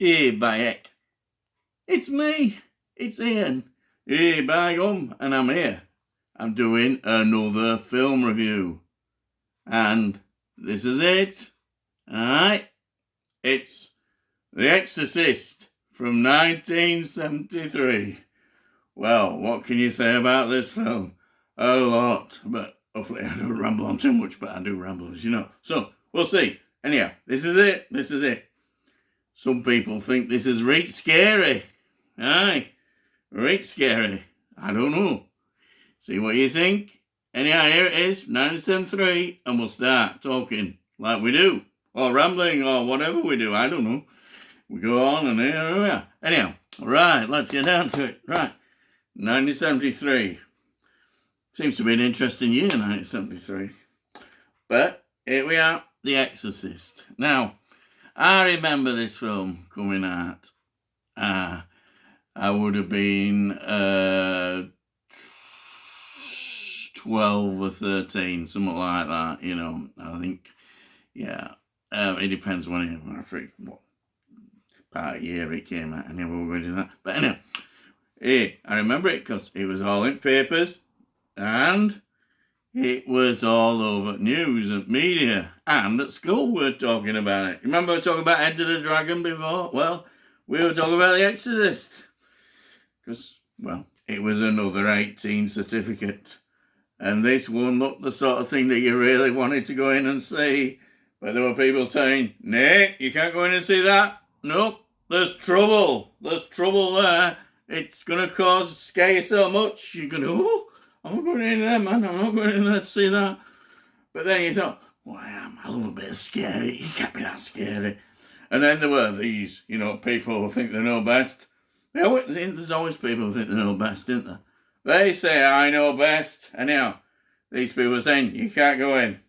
Hey, Bayek. It's me. It's Ian. Hey, by gum, and I'm here. I'm doing another film review. And this is it. Alright. It's The Exorcist from 1973. Well, what can you say about this film? A lot, but hopefully I don't ramble on too much, but I do ramble, as you know. So, we'll see. Anyhow, this is it. Some people think this is right scary. Aye, right scary. I don't know. See what you think? Anyhow, here it is, 973, and we'll start talking like we do. Or rambling, or whatever we do, I don't know. We go on and here we are. Anyhow, right, let's get down to it. Right, 1973. Seems to be an interesting year, 1973. But here we are, The Exorcist. Now, I remember this film coming out. I would have been 12 or 13, something like that, you know. I think, yeah. It depends when what part of year it came out. Anyway, we're going to do that. But anyway, I remember it because it was all in papers and it was all over news and media, and at school we were talking about it. Remember I was talking about Enter the Dragon before? Well, we were talking about The Exorcist. Because, well, it was another 18 certificate. And this one looked the sort of thing that you really wanted to go in and see. But there were people saying, "Nay, you can't go in and see that. Nope, there's trouble. There's trouble there. It's going to scare you so much. You're going to, oh, I'm not going in there, man. I'm not going in there to see that." But then you thought, well, I love a bit of scary. You can't be that scary. And then there were these, people who think they know best. There's always people who think they know best, isn't there? They say, "I know best." Anyhow, these people are saying, you can't go in.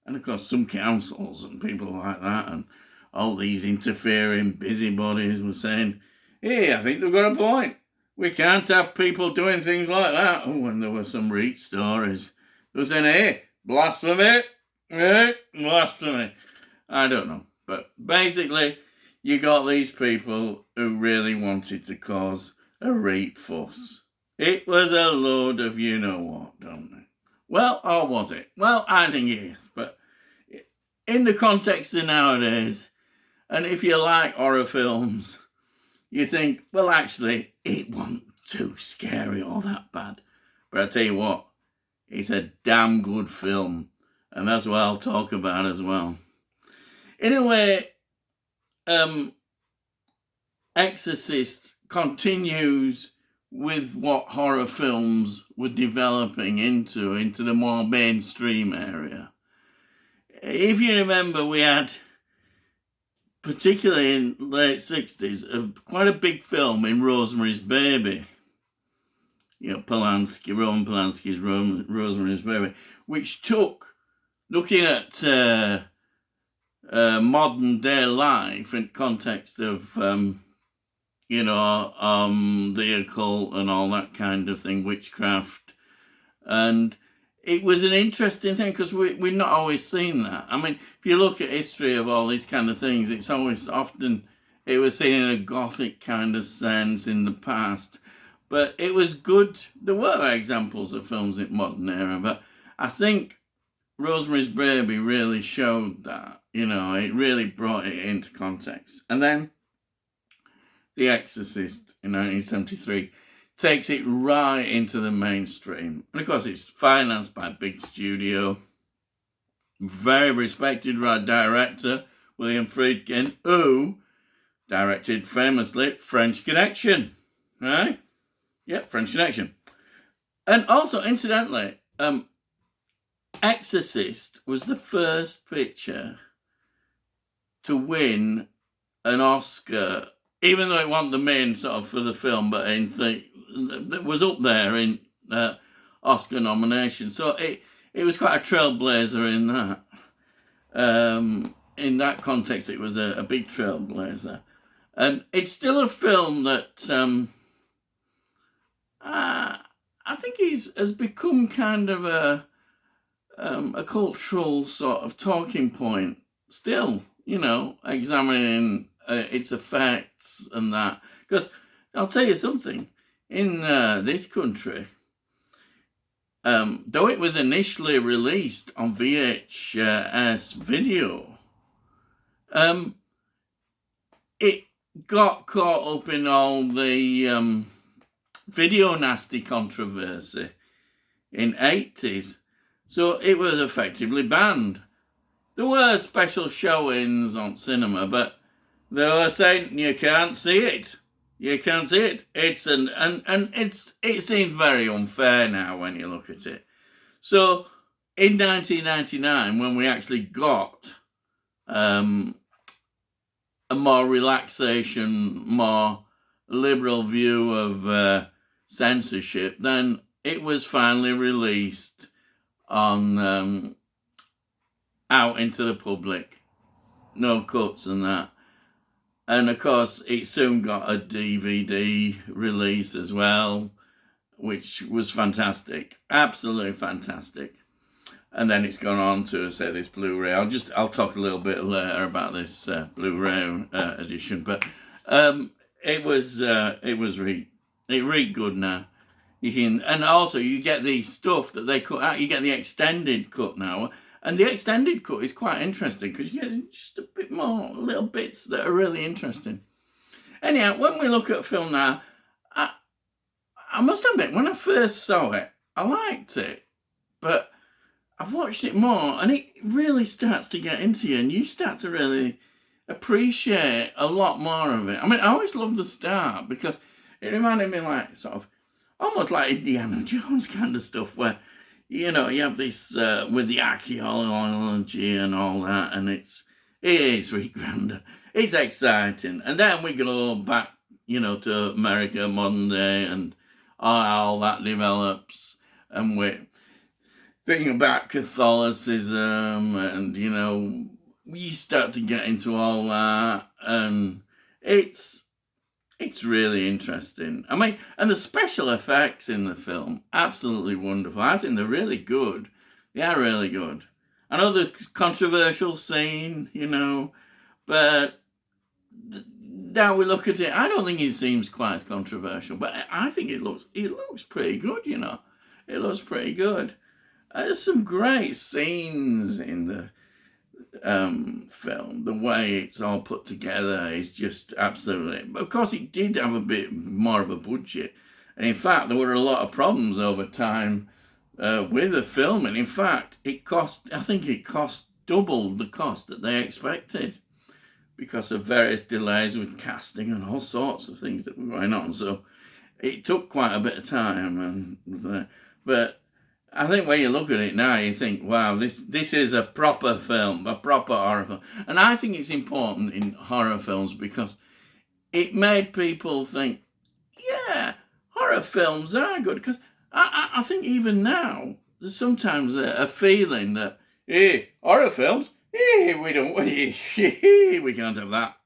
And of course, some councils and people like that and all these interfering busybodies were saying, "Hey, I think they've got a point. We can't have people doing things like that." Oh, and there were some reach stories. They were saying, "Hey, blasphemy. Hey, blasphemy." I don't know. But basically, you got these people who really wanted to cause a rape fuss. It was a load of you-know-what, don't they? Well, or was it? Well, I think it is. But in the context of nowadays, and if you like horror films, you think, well, actually, it wasn't too scary or that bad. But I tell you what, it's a damn good film. And that's what I'll talk about as well. In a way, Exorcist continues with what horror films were developing into the more mainstream area. If you remember, we had, particularly in late 60s, quite a big film in Rosemary's Baby. Roman Polanski's Rosemary's Baby, which took, looking at modern day life in context of, the occult and all that kind of thing, witchcraft. And it was an interesting thing because we've not always seen that. I mean, if you look at history of all these kind of things, it was seen in a gothic kind of sense in the past. But it was good. There were examples of films in modern era, but I think Rosemary's Baby really showed that. It really brought it into context. And then The Exorcist in 1973 takes it right into the mainstream. And of course, it's financed by a big studio. Very respected director, William Friedkin, who directed famously French Connection. Right? Yep, French Connection. And also, incidentally, Exorcist was the first picture to win an Oscar, even though it wasn't the main sort of for the film, but it was up there in Oscar nomination. So it was quite a trailblazer in that. In that context, it was a big trailblazer. And it's still a film that I think has become kind of a cultural sort of talking point still, examining its effects and that. Because I'll tell you something, in this country, though it was initially released on VHS video, it got caught up in all the video nasty controversy in 80s, so it was effectively banned. There were special showings on cinema, but they were saying you can't see it. You can't see it. It seemed very unfair now when you look at it. So in 1999, when we actually got a more relaxation, more liberal view of censorship, then it was finally released on out into the public, no cuts and that. And of course, it soon got a DVD release as well, which was fantastic, absolutely fantastic. And then it's gone on to say this Blu-ray. I'll talk a little bit later about this Blu-ray edition, but it was really good now. You can, and also you get the stuff that they cut out. You get the extended cut now, and the extended cut is quite interesting because you get just a bit more little bits that are really interesting. Anyhow, when we look at a film now, I must admit, when I first saw it, I liked it, but I've watched it more, and it really starts to get into you, and you start to really appreciate a lot more of it. I mean, I always loved the start because it reminded me like sort of almost like Indiana Jones kind of stuff where, you know, you have this with the archaeology and all that, and it is really grand. It's exciting. And then we go back, you know, to America, modern day, and all that develops, and we're thinking about Catholicism, and, you know, we start to get into all that, and it's really interesting. I mean, and the special effects in the film, absolutely wonderful. I think they're really good. They are really good. I know the controversial scene, you know, but now we look at it, I don't think it seems quite as controversial, but I think it looks pretty good, you know. It looks pretty good. There's some great scenes in the film. The way it's all put together is just absolutely. But of course, it did have a bit more of a budget, and in fact, there were a lot of problems over time with the film. And in fact, I think it cost double the cost that they expected because of various delays with casting and all sorts of things that were going on. So it took quite a bit of time, but I think when you look at it now, you think, wow, this is a proper film, a proper horror film. And I think it's important in horror films because it made people think, yeah, horror films are good. Because I think even now, there's sometimes a feeling that, hey, horror films, hey, we can't have that.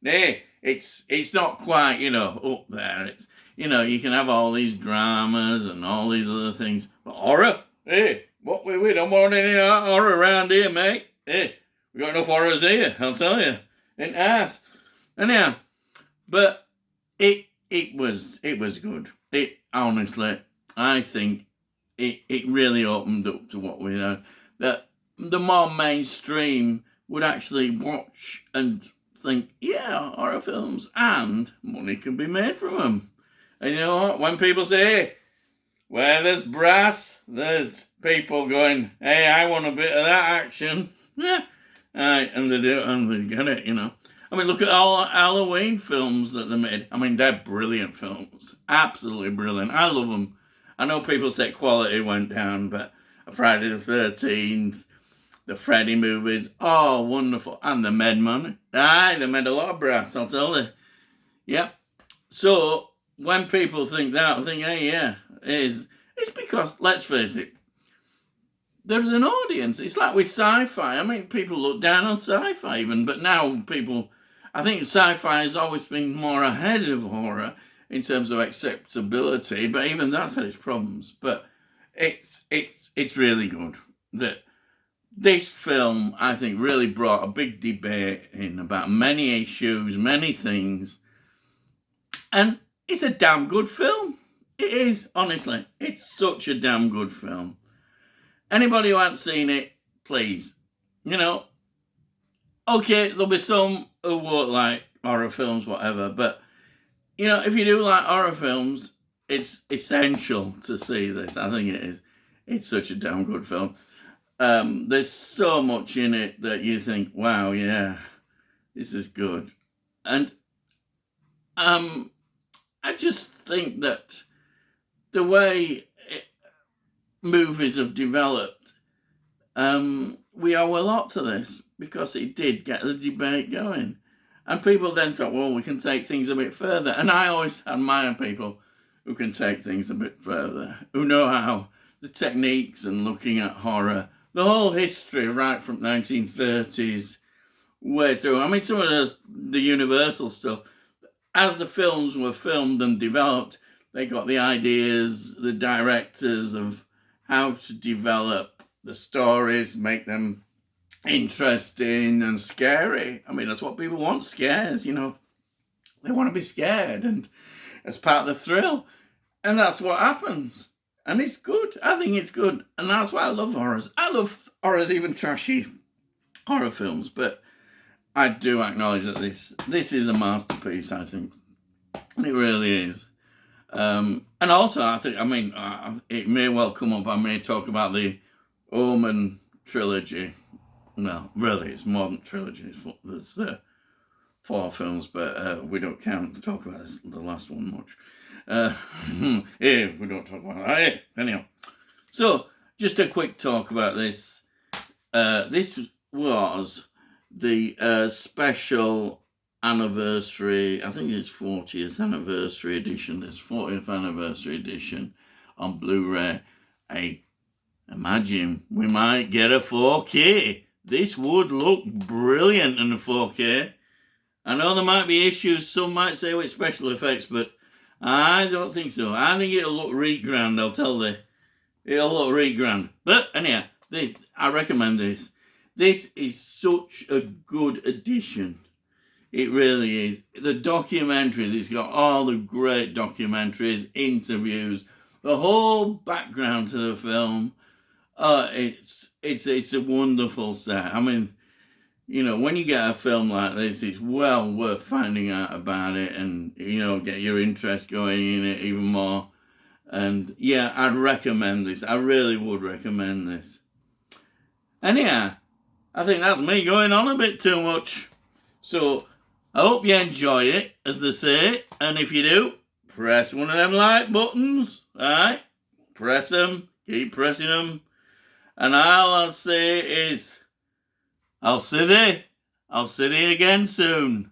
Hey, it's not quite, you know, up there. It's, you know, you can have all these dramas and all these other things. But horror? Hey, what we don't want any horror around here, mate. Hey, we got enough horrors here, I'll tell you. In ass. Anyhow, but it was good. It honestly, I think it really opened up to what we had. That the more mainstream would actually watch and think, yeah, horror films, and money can be made from them. And you know what? When people say, hey, where there's brass, there's people going, hey, I want a bit of that action. Yeah. And they do it, and they get it, you know. I mean, look at all Halloween films that they made. I mean, they're brilliant films. Absolutely brilliant. I love them. I know people say quality went down, but Friday the 13th, the Freddy movies, oh, wonderful. And they made money. They made a lot of brass, I'll tell you. Yep. So when people think that, I think, hey, yeah, it's because, let's face it, there's an audience. It's like with sci-fi. I mean, people look down on sci-fi even, but now people, I think sci-fi has always been more ahead of horror in terms of acceptability, but even that's had its problems. But it's really good. That this film, I think, really brought a big debate in about many issues, many things, and it's a damn good film. It is, honestly. It's such a damn good film. Anybody who hasn't seen it, please, okay, there'll be some who won't like horror films, whatever, but, if you do like horror films, it's essential to see this. I think it is. It's such a damn good film. There's so much in it that you think, wow, yeah, this is good. And I just think that the way movies have developed, we owe a lot to this because it did get the debate going. And people then thought, well, we can take things a bit further. And I always admire people who can take things a bit further, who know how the techniques and looking at horror, the whole history right from 1930s way through. I mean, some of the Universal stuff, as the films were filmed and developed, they got the ideas, the directors of how to develop the stories, make them interesting and scary. I mean, that's what people want, scares, they want to be scared, and as part of the thrill. And that's what happens. And it's good. I think it's good. And that's why I love horrors. I love horrors, even trashy horror films, but I do acknowledge that this is a masterpiece, I think. It really is. And also, I think, it may well come up, I may talk about the Omen trilogy. Well, really, it's more than trilogy. There's 4 films, but we don't talk about the last one much. We don't talk about that. Anyhow, so just a quick talk about this. This was the special anniversary, I think it's 40th anniversary edition, this 40th anniversary edition on Blu-ray. Imagine we might get a 4K. This would look brilliant in a 4K. I know there might be issues, some might say with special effects, but I don't think so. I think it'll look really grand, I'll tell you. It'll look really grand. But anyhow, I recommend this. This is such a good addition. It really is. The documentaries, it's got all the great documentaries, interviews, the whole background to the film. It's a wonderful set. I mean, when you get a film like this, it's well worth finding out about it and, get your interest going in it even more. And yeah, I'd recommend this. I really would recommend this. Anyhow, I think that's me going on a bit too much. So, I hope you enjoy it, as they say. And if you do, press one of them like buttons. Alright? Press them. Keep pressing them. And all I'll say is, I'll see thee again soon.